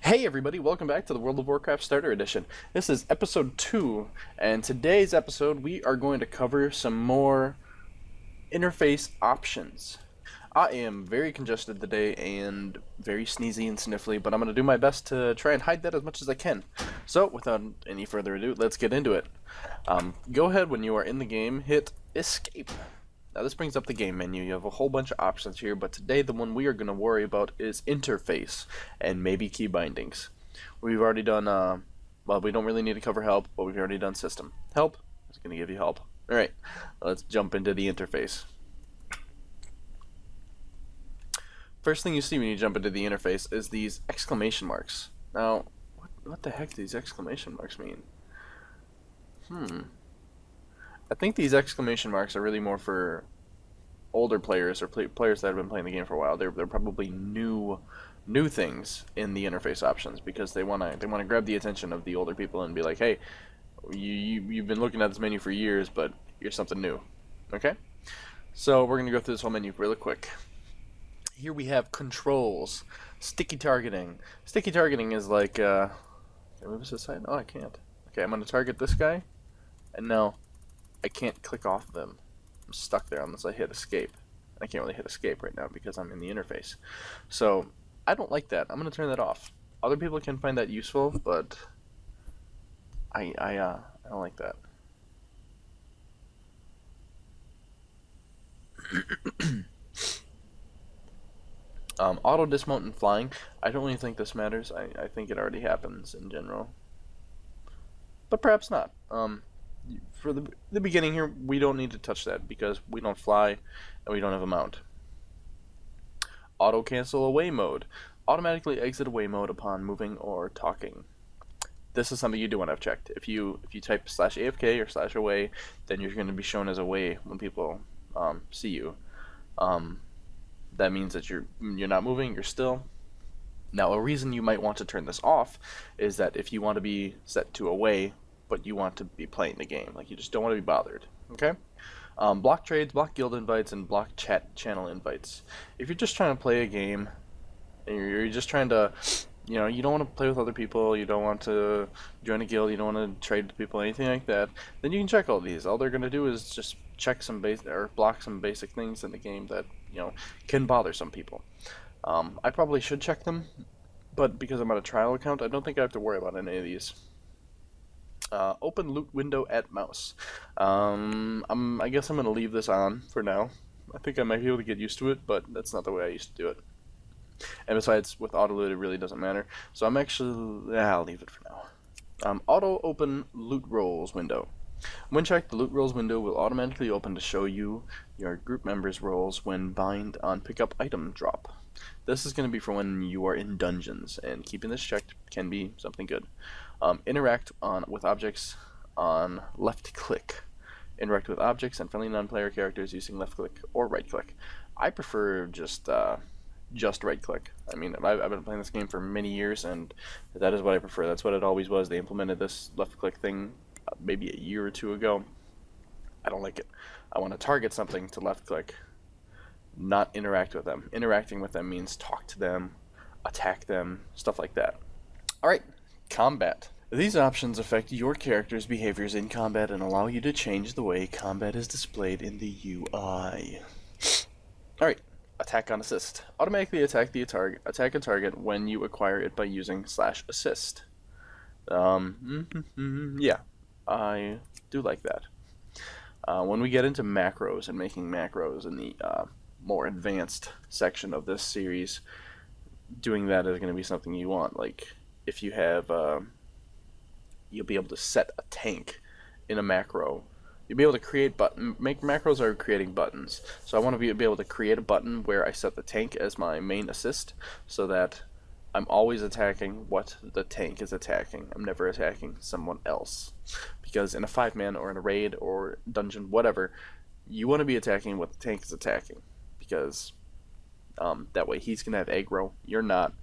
Hey everybody, welcome back to the World of Warcraft Starter Edition. This is episode 2, and today's episode we are going to cover some more interface options. I am very congested today and very sneezy and sniffly, but I'm going to do my best to try and hide that as much as I can. So, without any further ado, let's get into it. Go ahead when you are in the game, hit Escape. Now this brings up the game menu. You have a whole bunch of options here, but today the one we are going to worry about is interface and maybe key bindings. We've already done, well, we don't really need to cover help, but we've already done system. Help is going to give you help. Alright, let's jump into the interface. First thing you see when you jump into the interface is these exclamation marks. Now, what the heck do these exclamation marks mean? I think these exclamation marks are really more for older players or players that have been playing the game for a while. They're probably new things in the interface options because they wanna grab the attention of the older people and be like, hey, you've been looking at this menu for years, but here's something new. Okay, so we're gonna go through this whole menu really quick. Here we have controls, sticky targeting. Sticky targeting is like, can I move this aside? Oh, I can't. Okay, I'm gonna target this guy, and now I can't click off of them. I'm stuck there unless I hit escape. I can't really hit escape right now because I'm in the interface. So I don't like that. I'm gonna turn that off. Other people can find that useful, but I don't like that. Auto dismount and flying. I don't really think this matters. I think it already happens in general, but perhaps not. For the beginning here, we don't need to touch that because we don't fly and we don't have a mount. Auto cancel away mode. Automatically exit away mode upon moving or talking. This is something you do want to have checked. If you type /AFK or /away, then you're going to be shown as away when people see you. That means that you're not moving, you're still. Now, a reason you might want to turn this off is that if you want to be set to away, but you want to be playing the game, like you just don't want to be bothered. Okay. Block trades, block guild invites, and block chat channel invites. If you're just trying to play a game and you're just trying to, you don't want to play with other people, you don't want to join a guild, you don't want to trade with people, anything like that, then you can check all these. All they're going to do is just check some or block some basic things in the game that can bother some people. I probably should check them, but because I'm on a trial account, I don't think I have to worry about any of these. Open loot window at mouse. I guess I'm going to leave this on for now. I think I might be able to get used to it, but that's not the way I used to do it. And besides, with auto loot, it really doesn't matter. So I'll leave it for now. Auto open loot roles window. When checked, the loot roles window will automatically open to show you your group members' roles when bind on pickup item drop. This is going to be for when you are in dungeons, and keeping this checked can be something good. Interact with objects on left click. Interact with objects and friendly non-player characters using left click or right click. I prefer just right click. I mean, I've been playing this game for many years, and that is what I prefer. That's what it always was. They implemented this left click thing maybe a year or two ago. I don't like it. I want to target something to left click, not interact with them. Interacting with them means talk to them, attack them, stuff like that. Alright, combat. These options affect your character's behaviors in combat and allow you to change the way combat is displayed in the UI. Alright, attack on assist. Automatically attack a target when you acquire it by using /assist. Yeah, I do like that. When we get into macros and making macros in the more advanced section of this series, doing that is going to be something you want. Like, if you have, you'll be able to set a tank in a macro. You'll be able to make macros are creating buttons. So I want to be able to create a button where I set the tank as my main assist, so that I'm always attacking what the tank is attacking. I'm never attacking someone else. Because in a 5-man or in a raid or dungeon, whatever, you want to be attacking what the tank is attacking. Because that way he's going to have aggro, you're not,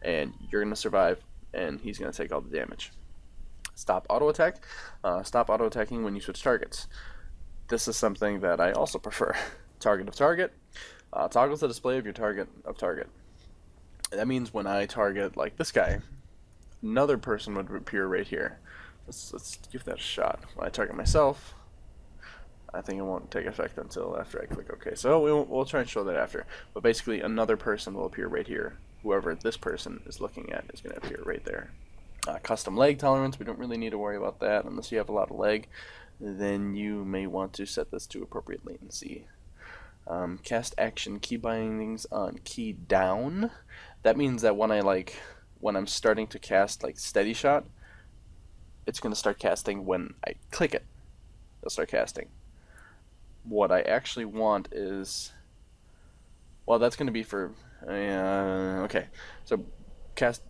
and you're going to survive, and he's going to take all the damage. Stop auto attack. Stop auto attacking when you switch targets. This is something that I also prefer. Target of target. Toggles the display of your target of target. That means when I target, like this guy, another person would appear right here. Let's give that a shot. When I target myself, I think it won't take effect until after I click OK. So we'll try and show that after. But basically, another person will appear right here. Whoever this person is looking at is going to appear right there. Custom lag tolerance, we don't really need to worry about that unless you have a lot of lag. Then you may want to set this to appropriate latency. Cast action key bindings on key down. That means that when I'm starting to cast like steady shot, it's going to start casting when I click it. It'll start casting. What I actually want is, well, that's going to be for okay. So cast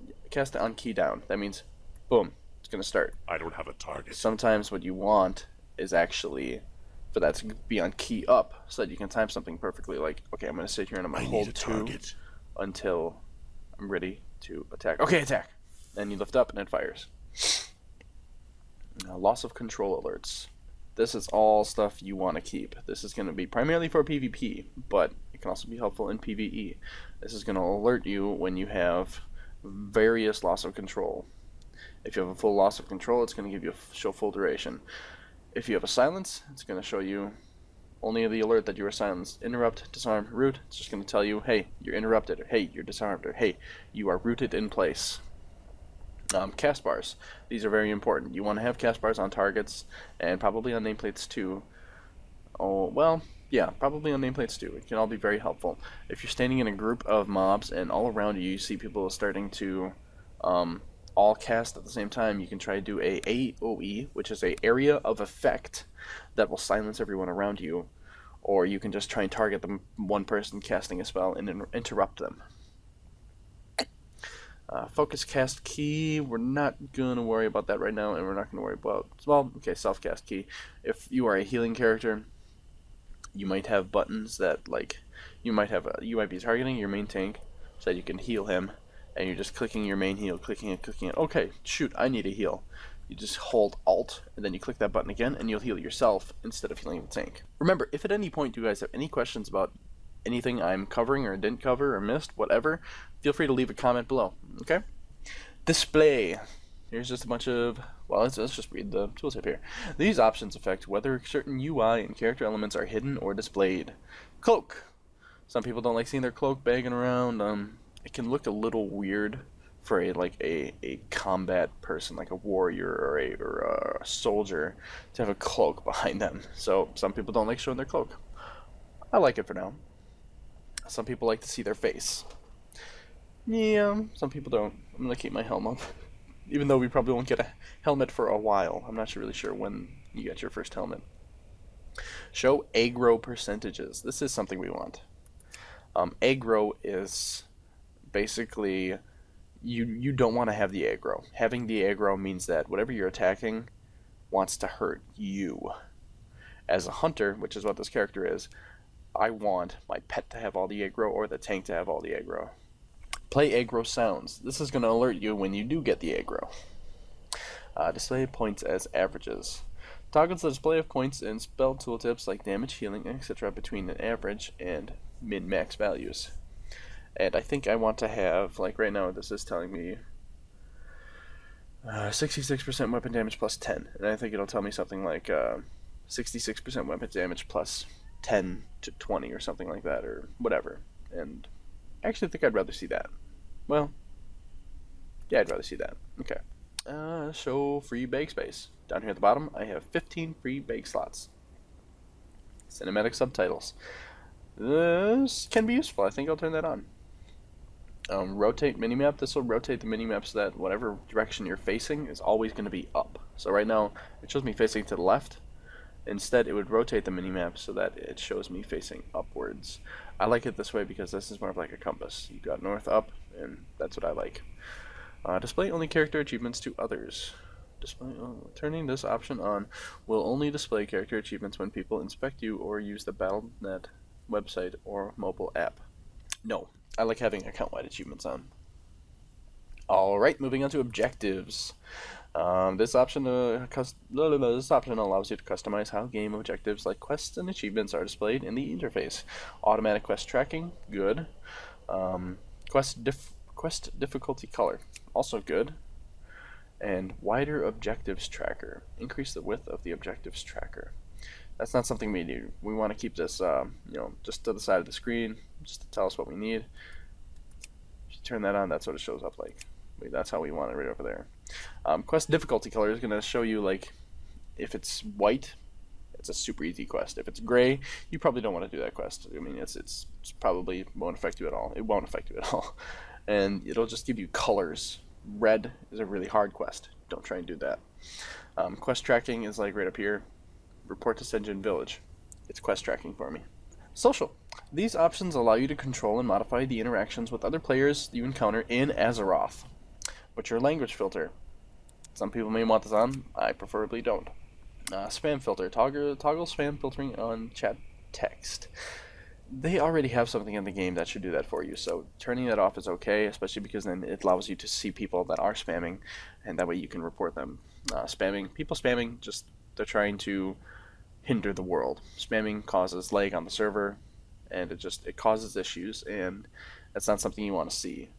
on key down. That means, boom, it's going to start. I don't have a target. Sometimes what you want is actually for that to be on key up, so that you can time something perfectly. Like, okay, I'm going to sit here and I'm going to hold 2 until I'm ready to attack. Okay, attack. And you lift up and it fires. Loss of control alerts. This is all stuff you want to keep. This is going to be primarily for PvP, but it can also be helpful in PvE. This is going to alert you when you have various loss of control. If you have a full loss of control, it's going to give you show full duration. If you have a silence, it's going to show you only the alert that you are silenced. Interrupt, disarm, root. It's just going to tell you, hey, you're interrupted, or hey, you're disarmed, or hey, you are rooted in place. Cast bars. These are very important. You want to have cast bars on targets and probably on nameplates too. Oh, well, yeah, probably on nameplates too. It can all be very helpful. If you're standing in a group of mobs and all around you, you see people starting to all cast at the same time, you can try to do a AOE, which is a area of effect that will silence everyone around you. Or you can just try and target them, one person casting a spell and interrupt them. Focus cast key, we're not going to worry about that right now, and we're not going to worry about, well, okay, self cast key. If you are a healing character, you might have buttons that, like, you might be targeting your main tank so that you can heal him, and you're just clicking your main heal, clicking it, okay, shoot, I need a heal. You just hold Alt, and then you click that button again, and you'll heal yourself instead of healing the tank. Remember, if at any point you guys have any questions about anything I'm covering or didn't cover or missed, whatever, feel free to leave a comment below, okay? Display. Here's just a bunch of, well, let's just read the tooltip here. These options affect whether certain UI and character elements are hidden or displayed. Cloak. Some people don't like seeing their cloak bagging around. It can look a little weird for a combat person, like a warrior or a soldier, to have a cloak behind them. So some people don't like showing their cloak. I like it for now. Some people like to see their face. Yeah, some people don't. I'm going to keep my helm up. Even though we probably won't get a helmet for a while. I'm not really sure when you get your first helmet. Show aggro percentages. This is something we want. Aggro is basically, you don't want to have the aggro. Having the aggro means that whatever you're attacking wants to hurt you. As a hunter, which is what this character is, I want my pet to have all the aggro or the tank to have all the aggro. Play aggro sounds. This is going to alert you when you do get the aggro. Display points as averages. Toggles the display of points in spell tooltips like damage, healing, etc. between an average and min-max values. And I think I want to have, like right now this is telling me 66% weapon damage plus 10. And I think it'll tell me something like 66% weapon damage plus 10 to 20 or something like that, or whatever. And I actually think I'd rather see that. Well, yeah, I'd rather see that. Okay. Show free bag space. Down here at the bottom, I have 15 free bag slots. Cinematic subtitles. This can be useful. I think I'll turn that on. Rotate minimap. This will rotate the minimap so that whatever direction you're facing is always going to be up. So right now, it shows me facing to the left. Instead, it would rotate the minimap so that it shows me facing upwards. I like it this way because this is more of like a compass. You've got north, up, and that's what I like. Display only character achievements to others. Turning this option on will only display character achievements when people inspect you or use the Battle.net website or mobile app. No, I like having account-wide achievements on. Alright, moving on to objectives. This option allows you to customize how game objectives like quests and achievements are displayed in the interface. Automatic quest tracking, good. Quest difficulty color, also good. And wider objectives tracker. Increase the width of the objectives tracker. That's not something we do. We want to keep this, just to the side of the screen, just to tell us what we need. If you turn that on, that's what it shows up like. That's how we want it right over there. Quest difficulty color is going to show you, like, if it's white, it's a super easy quest. If it's gray, you probably don't want to do that quest. I mean, it's probably won't affect you at all. It won't affect you at all. And it'll just give you colors. Red is a really hard quest. Don't try and do that. Quest tracking is like right up here. Report to Senjin Village. It's quest tracking for me. Social. These options allow you to control and modify the interactions with other players you encounter in Azeroth. What's your language filter? Some people may want this on. I preferably don't. Spam filter. Toggle spam filtering on chat text. They already have something in the game that should do that for you, so turning that off is okay, especially because then it allows you to see people that are spamming, and that way you can report them. People spamming, just they're trying to hinder the world. Spamming causes lag on the server, and it causes issues, and that's not something you want to see,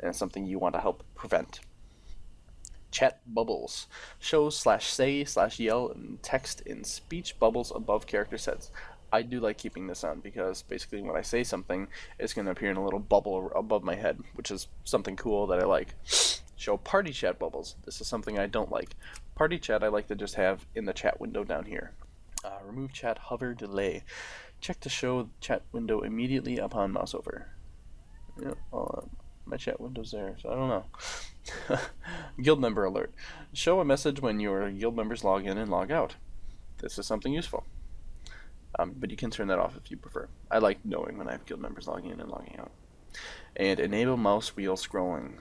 and it's something you want to help prevent. Chat bubbles. Show /say/yell and text in speech bubbles above character sets. I do like keeping this on because basically when I say something, it's going to appear in a little bubble above my head, which is something cool that I like. Show party chat bubbles. This is something I don't like. Party chat I like to just have in the chat window down here. Remove chat hover delay. Check to show chat window immediately upon mouse over. Yeah, my chat window's there, so I don't know. Guild member alert. Show a message when your guild members log in and log out. This is something useful. But you can turn that off if you prefer. I like knowing when I have guild members logging in and logging out. And enable mouse wheel scrolling.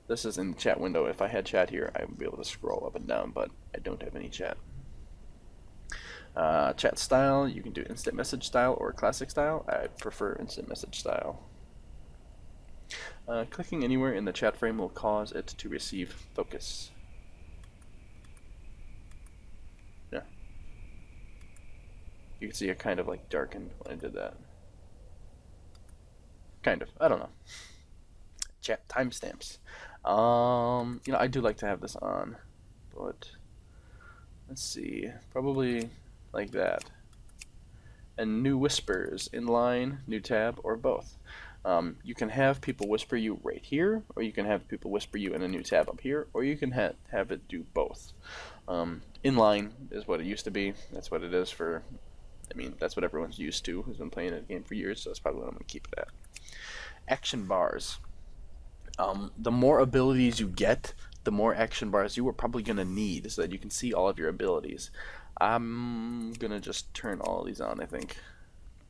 This is in the chat window. If I had chat here, I would be able to scroll up and down, but I don't have any chat. Chat style, you can do instant message style or classic style. I prefer instant message style. Clicking anywhere in the chat frame will cause it to receive focus. Yeah. You can see it kind of like darkened when I did that. Kind of. I don't know. Chat timestamps. I do like to have this on, but let's see. Probably like that. And new whispers, inline, new tab, or both. You can have people whisper you right here, or you can have people whisper you in a new tab up here, or you can have it do both. Inline is what it used to be. That's what it is for. I mean, that's what everyone's used to who's been playing the game for years, so that's probably what I'm going to keep it at. Action bars. The more abilities you get, the more action bars you are probably going to need so that you can see all of your abilities. I'm going to just turn all of these on, I think.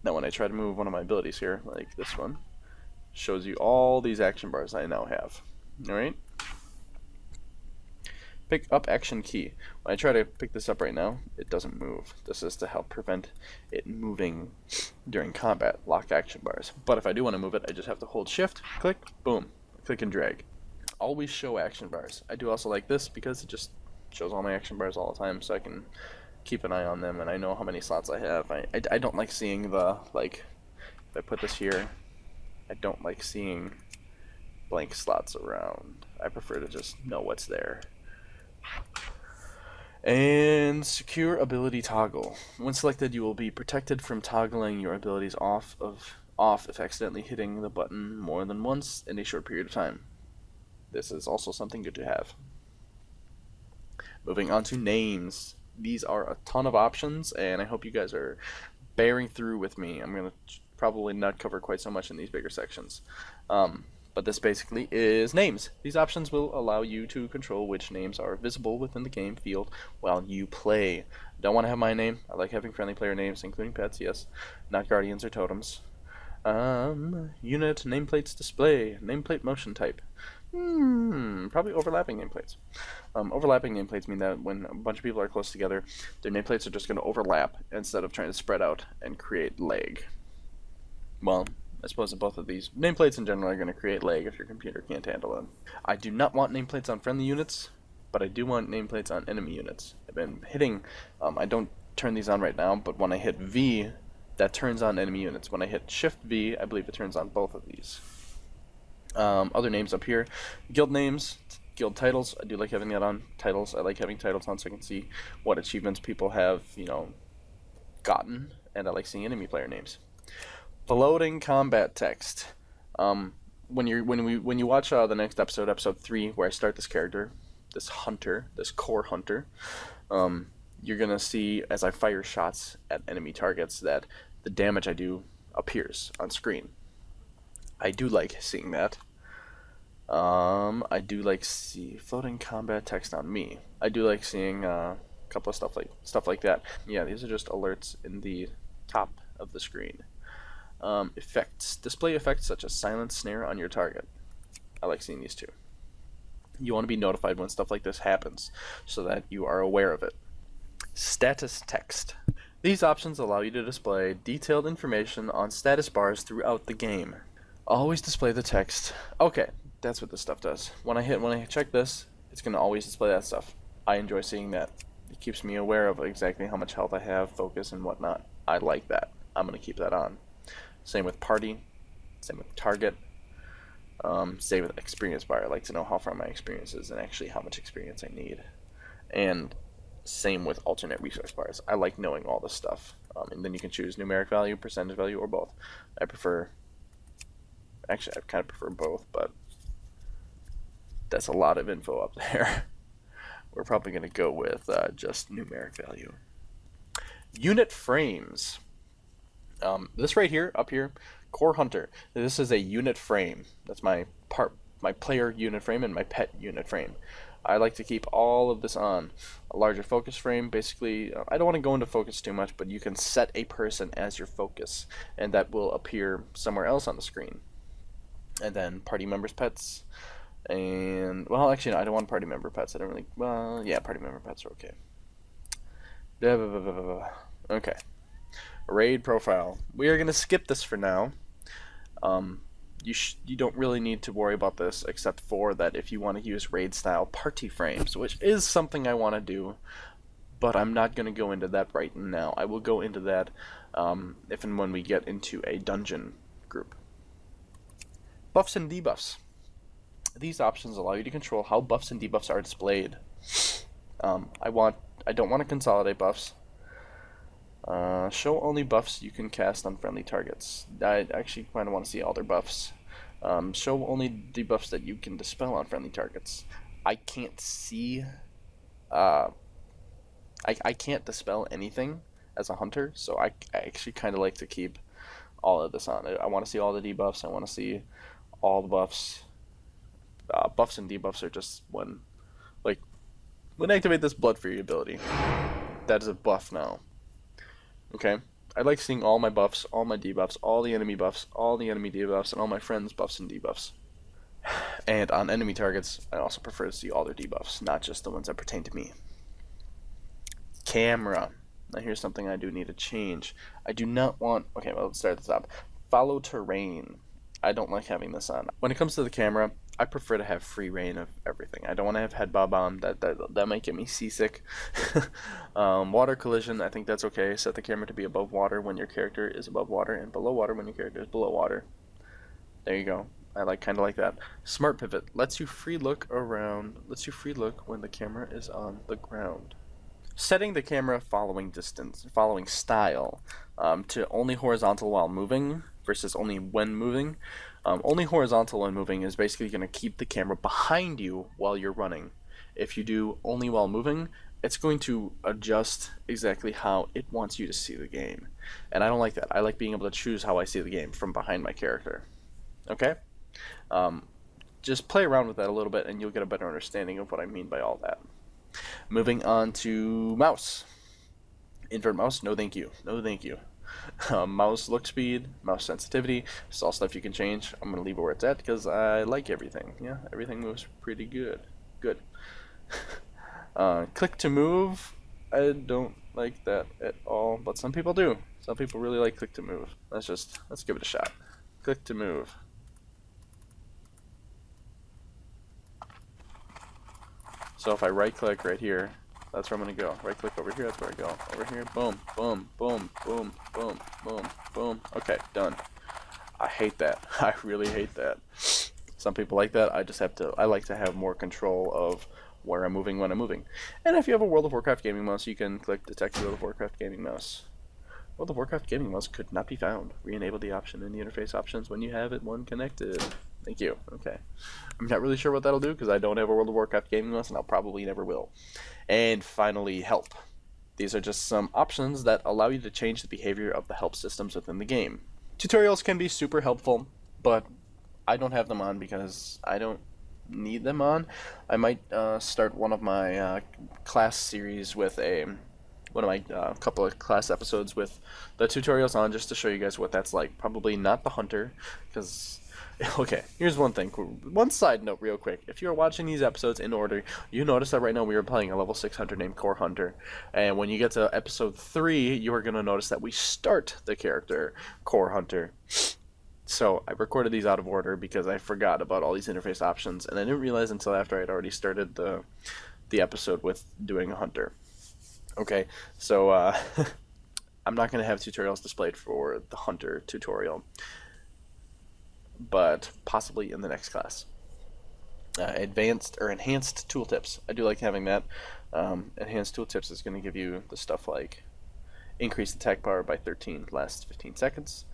Now when I try to move one of my abilities here, like this one, shows you all these action bars I now have. Alright? Pick up action key. When I try to pick this up right now, it doesn't move. This is to help prevent it moving during combat, lock action bars. But if I do want to move it, I just have to hold shift, click, boom, click and drag. Always show action bars. I do also like this because it just shows all my action bars all the time, so I can keep an eye on them and I know how many slots I have. I don't like seeing the, like, if I put this here, I don't like seeing blank slots around. I prefer to just know what's there. And secure ability toggle. When selected, you will be protected from toggling your abilities off if accidentally hitting the button more than once in a short period of time. This is also something good to have. Moving on to names. These are a ton of options, and I hope you guys are bearing through with me. I'm going to probably not cover quite so much in these bigger sections. But this basically is names. These options will allow you to control which names are visible within the game field while you play. Don't want to have my name. I like having friendly player names, including pets, yes. Not guardians or totems. Unit, nameplates, display, nameplate motion type. Probably overlapping nameplates. Overlapping nameplates mean that when a bunch of people are close together, their nameplates are just going to overlap instead of trying to spread out and create lag. Well, I suppose that both of these nameplates in general are going to create lag if your computer can't handle them. I do not want nameplates on friendly units, but I do want nameplates on enemy units. I've been hitting, I don't turn these on right now, but when I hit V, that turns on enemy units. When I hit Shift V, I believe it turns on both of these. Other names up here. Guild names. Guild titles, I do like having that on. Titles, I like having titles on so I can see what achievements people have, gotten, and I like seeing enemy player names. Floating combat text. When you watch the next episode, episode 3, where I start this character, this hunter, this core hunter, you're gonna see as I fire shots at enemy targets that the damage I do appears on screen. I do like seeing that. I do like see floating combat text on me. I do like seeing a couple of stuff like that. Yeah, these are just alerts in the top of the screen. Effects. Display effects such as silent snare on your target. I like seeing these too. You want to be notified when stuff like this happens so that you are aware of it. Status text. These options allow you to display detailed information on status bars throughout the game. Always display the text. Okay, that's what this stuff does. When I check this, it's going to always display that stuff. I enjoy seeing that. It keeps me aware of exactly how much health I have, focus, and whatnot. I like that. I'm going to keep that on. Same with party. Same with target. Same with experience bar. I like to know how far my experience is and actually how much experience I need. And same with alternate resource bars. I like knowing all this stuff. And then you can choose numeric value, percentage value, or both. I kind of prefer both, but that's a lot of info up there. We're probably going to go with just numeric value. Unit frames. This right here, up here, Core Hunter. This is a unit frame. That's my player unit frame and my pet unit frame. I like to keep all of this on. A larger focus frame, basically, I don't want to go into focus too much, but you can set a person as your focus, and that will appear somewhere else on the screen. And then party members' pets, and, well, actually, no, I don't want party member pets. I don't really, well, yeah, party member pets are okay. Okay. Raid profile. We are going to skip this for now. You don't really need to worry about this, except for that if you want to use raid style party frames, which is something I want to do, but I'm not going to go into that right now. I will go into that if and when we get into a dungeon group. Buffs and debuffs. These options allow you to control how buffs and debuffs are displayed. I don't want to consolidate buffs. Show only buffs you can cast on friendly targets. I actually kind of want to see all their buffs. Show only debuffs that you can dispel on friendly targets. I can't see. I can't dispel anything as a hunter, so I actually kind of like to keep all of this on. I want to see all the debuffs. I want to see all the buffs. Buffs and debuffs are just when I activate this Blood Fury ability. That is a buff now. Okay, I like seeing all my buffs, all my debuffs, all the enemy buffs, all the enemy debuffs, and all my friends' buffs and debuffs. And on enemy targets, I also prefer to see all their debuffs, not just the ones that pertain to me. Camera. Now here's something I do need to change. I do not want... Okay, well, let's start at the top. Follow terrain. I don't like having this on. When it comes to the camera, I prefer to have free reign of everything. I don't want to have head bob on. That might get me seasick. Water collision, I think that's okay. Set the camera to be above water when your character is above water, and below water when your character is below water. There you go. I kind of like that. Smart pivot lets you free look around. Lets you free look when the camera is on the ground. Setting the camera following style to only horizontal while moving versus only when moving. Only horizontal when moving is basically going to keep the camera behind you while you're running. If you do only while moving, it's going to adjust exactly how it wants you to see the game. And I don't like that. I like being able to choose how I see the game from behind my character. Okay? Just play around with that a little bit and you'll get a better understanding of what I mean by all that. Moving on to mouse. Invert mouse, no thank you. No thank you. Mouse look speed, mouse sensitivity, it's all stuff you can change. I'm going to leave it where it's at because I like everything. Yeah, everything moves pretty good. Good. Click to move, I don't like that at all, but some people do. Some people really like click to move. Let's give it a shot. Click to move. So if I right click right here, that's where I'm going to go. Right click over here, that's where I go. Over here, boom, boom, boom, boom, boom, boom, boom. Okay, done. I hate that. I really hate that. Some people like that. I like to have more control of where I'm moving when I'm moving. And if you have a World of Warcraft gaming mouse, you can click Detect World of Warcraft gaming mouse. World of Warcraft gaming mouse could not be found. Re-enable the option in the interface options when you have it one connected. Thank you. Okay. I'm not really sure what that'll do because I don't have a World of Warcraft gaming mouse and I'll probably never will. And finally, help. These are just some options that allow you to change the behavior of the help systems within the game. Tutorials can be super helpful, but I don't have them on because I don't need them on. I might start one of my class series with one of my couple of class episodes with the tutorials on just to show you guys what that's like. Probably not the hunter, because okay, here's one thing. One side note real quick. If you're watching these episodes in order, you notice that right now we are playing a level 600 named Core Hunter. And when you get to episode 3, you are going to notice that we start the character Core Hunter. So I recorded these out of order because I forgot about all these interface options, and I didn't realize until after I'd already started the episode with doing a hunter. Okay, so I'm not going to have tutorials displayed for the hunter tutorial, but possibly in the next class. Advanced or enhanced tooltips. I do like having that. Enhanced tooltips is going to give you the stuff like increase attack power by 13 last 15 seconds.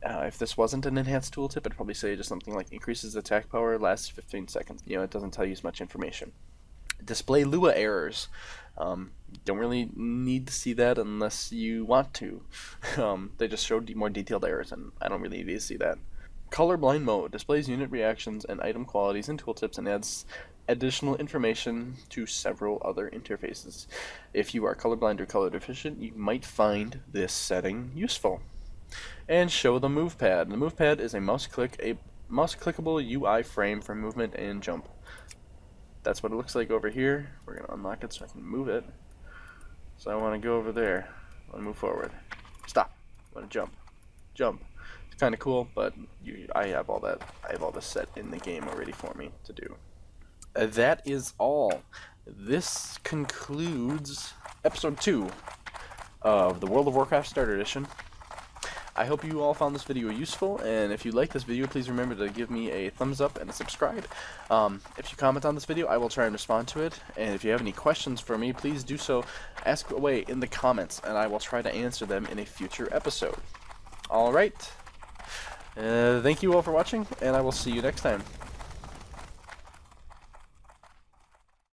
If this wasn't an enhanced tooltip, it'd probably say just something like increases attack power lasts 15 seconds. You know, it doesn't tell you as much information. Display Lua errors. Don't really need to see that unless you want to. They just show more detailed errors, and I don't really need to see that. Colorblind mode displays unit reactions and item qualities in tooltips and adds additional information to several other interfaces. If you are colorblind or color deficient, you might find this setting useful. And show the move pad. The move pad is a mouse clickable UI frame for movement and jump. That's what it looks like over here. We're going to unlock it so I can move it. So I want to go over there. I want to move forward. Stop. I want to jump. Jump. It's kind of cool, but I have all that. I have all this set in the game already for me to do. That is all. This concludes episode 2 of the World of Warcraft Starter Edition. I hope you all found this video useful, and if you like this video, please remember to give me a thumbs up and a subscribe. If you comment on this video, I will try and respond to it, and if you have any questions for me, please do so. Ask away in the comments, and I will try to answer them in a future episode. Alright, thank you all for watching, and I will see you next time.